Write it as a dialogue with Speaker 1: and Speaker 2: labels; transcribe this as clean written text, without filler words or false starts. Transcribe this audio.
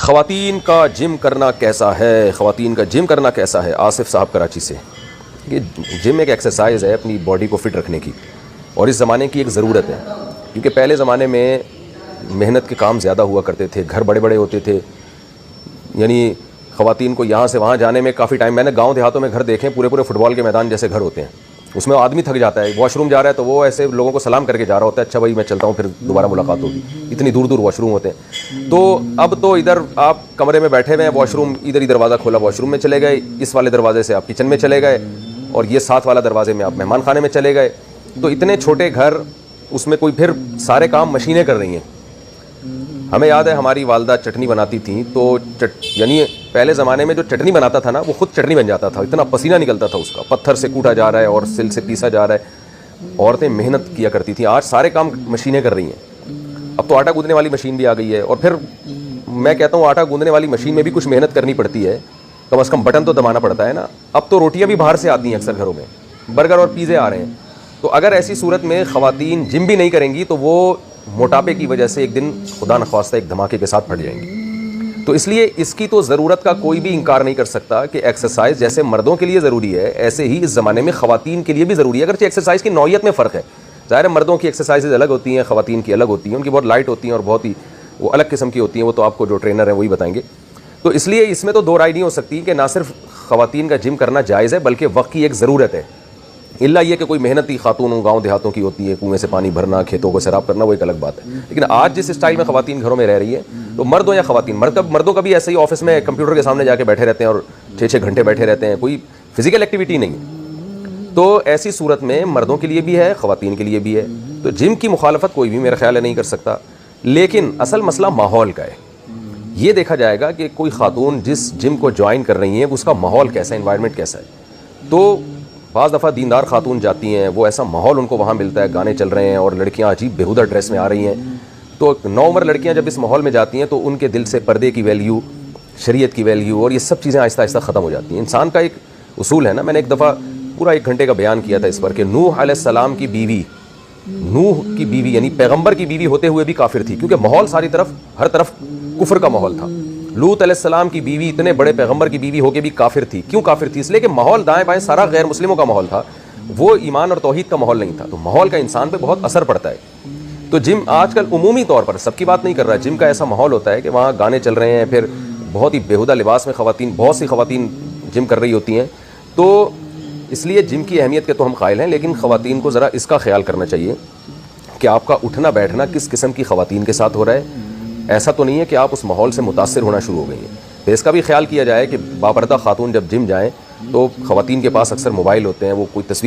Speaker 1: ख़वातीन का जिम करना कैसा है, ख़वातीन का जिम करना कैसा है। आसिफ साहब कराची से। ये जिम एक एक्सरसाइज है अपनी बॉडी को फिट रखने की, और इस ज़माने की एक ज़रूरत है, क्योंकि पहले ज़माने में मेहनत के काम ज़्यादा हुआ करते थे, घर बड़े बड़े होते थे, यानी ख़वातीन को यहाँ से वहाँ जाने में काफ़ी टाइम। मैंने गांव देहातों में घर देखे, पूरे पूरे फुटबॉल के मैदान जैसे घर होते हैं, उसमें आदमी थक जाता है, वॉशरूम जा रहा है तो वो ऐसे लोगों को सलाम करके जा रहा होता है, अच्छा भाई मैं चलता हूँ, फिर दोबारा मुलाकात होगी। इतनी दूर दूर वॉशरूम होते हैं। तो अब तो इधर आप कमरे में बैठे हुए हैं, वॉशरूम इधर ही दरवाज़ा खोला, वॉशरूम में चले गए, इस वाले दरवाजे से आप किचन में चले गए, और ये साथ वाला दरवाजे में आप मेहमान खाने में चले गए। तो इतने छोटे घर, उसमें कोई फिर सारे काम मशीनें कर रही हैं। हमें याद है हमारी वालदा चटनी बनाती थी, तो यानी पहले ज़माने में जो चटनी बनाता था ना, वो खुद चटनी बन जाता था, इतना पसीना निकलता था उसका, पत्थर से कूटा जा रहा है और सिल से पीसा जा रहा है। औरतें मेहनत किया करती थी, आज सारे काम मशीनें कर रही हैं। अब तो आटा गूंदने वाली मशीन भी आ गई है, और फिर मैं कहता हूँ आटा गूंदने वाली मशीन में भी कुछ मेहनत करनी पड़ती है, कम से कम बटन तो दबाना पड़ता है ना। अब तो रोटियाँ भी बाहर से आती हैं, अक्सर घरों में बर्गर और पिज़्ज़े आ रहे हैं। तो अगर ऐसी सूरत में ख़वातीन जिम भी नहीं करेंगी तो वो मोटापे की वजह से एक दिन खुदा न ख्वास्ता एक धमाके के साथ फट जाएंगी। तो इसलिए इसकी तो ज़रूरत का कोई भी इनकार नहीं कर सकता कि एक्सरसाइज जैसे मर्दों के लिए ज़रूरी है, ऐसे ही इस ज़माने में ख़वातीन के लिए भी ज़रूरी है। अगरचे एक्सरसाइज की नौयत में फ़र्क है, ज़ाहिर है मर्दों की एक्सरसाइज अलग होती हैं, ख़वातीन की अलग होती हैं, उनकी बहुत लाइट होती हैं और बहुत ही वो अलग किस्म की होती हैं, वो तो आपको जो ट्रेनर है वही बताएंगे। तो इसलिए इसमें तो दो राय नहीं हो सकती कि ना सिर्फ ख़वातीन का जिम करना जायज़ है, बल्कि वक्त की एक ज़रूरत है। इल्ला ये कि कोई मेहनती खातून गांव देहातों की होती है, कुएं से पानी भरना, खेतों को सैराब करना, वो एक अलग बात है। लेकिन आज जिस स्टाइल में ख़वातीन घरों में रह रही है, तो मर्द हो या ख़वातीन, मर्दों का भी ऐसे ही ऑफिस में कंप्यूटर के सामने जाके बैठे रहते हैं और 6-6 घंटे बैठे रहते हैं, कोई फिजिकल एक्टिविटी नहीं है। तो ऐसी सूरत में मर्दों के लिए भी है, ख़वातीन के लिए भी है। तो जिम की मुखालफत कोई भी मेरा ख्याल है नहीं कर सकता, लेकिन असल मसला माहौल का है। ये देखा जाएगा कि कोई खातून जिस जिम को ज्वाइन कर रही है उसका माहौल कैसा है, इन्वायरमेंट कैसा है। तो बाज़ दफ़ा दीनदार खातून जाती हैं, वो ऐसा माहौल उनको वहाँ मिलता है, गाने चल रहे हैं और लड़कियाँ अजीब बेहुदा ड्रेस में आ रही हैं। तो नौउम्र लड़कियाँ जब इस माहौल में जाती हैं तो उनके दिल से पर्दे की वैल्यू, शरीयत की वैल्यू और ये सब चीज़ें आहिस्ता आहिस्ता ख़त्म हो जाती हैं। इंसान का एक उसूल है ना, मैंने एक दफ़ा पूरा 1 घंटे का बयान किया था इस पर कि नूह अलैहिस्सलाम की बीवी, नूह की बीवी यानी पैगम्बर की बीवी होते हुए भी काफिर थी, क्योंकि माहौल सारी तरफ हर तरफ कुफ्र का माहौल था। लूत अलैहिस्सलाम की बीवी इतने बड़े पैगंबर की बीवी होके भी काफिर थी। क्यों काफिर थी? इसलिए कि माहौल दाएं बाएं सारा गैर मुस्लिमों का माहौल था, वो ईमान और तौहीद का माहौल नहीं था। तो माहौल का इंसान पे बहुत असर पड़ता है। तो जिम आजकल उमूमी तौर पर, सबकी बात नहीं कर रहा, जिम का ऐसा माहौल होता है कि वहाँ गाने चल रहे हैं, फिर बहुत ही बेहुदा लिबास में ख़वातीन, बहुत सी ख़वातीन जिम कर रही होती हैं। तो इसलिए जिम की अहमियत के तो हम कायल हैं, लेकिन ख़वातीन को ज़रा इसका ख्याल करना चाहिए कि आपका उठना बैठना किस किस्म की ख़वातीन के साथ हो रहा है। ऐसा तो नहीं है कि आप उस माहौल से मुतासिर होना शुरू हो गई हैं। तो इसका भी ख्याल किया जाए कि बापर्दा खातून जब जिम जाएँ तो ख़वातीन के पास अक्सर मोबाइल होते हैं, वो कोई तस्वीर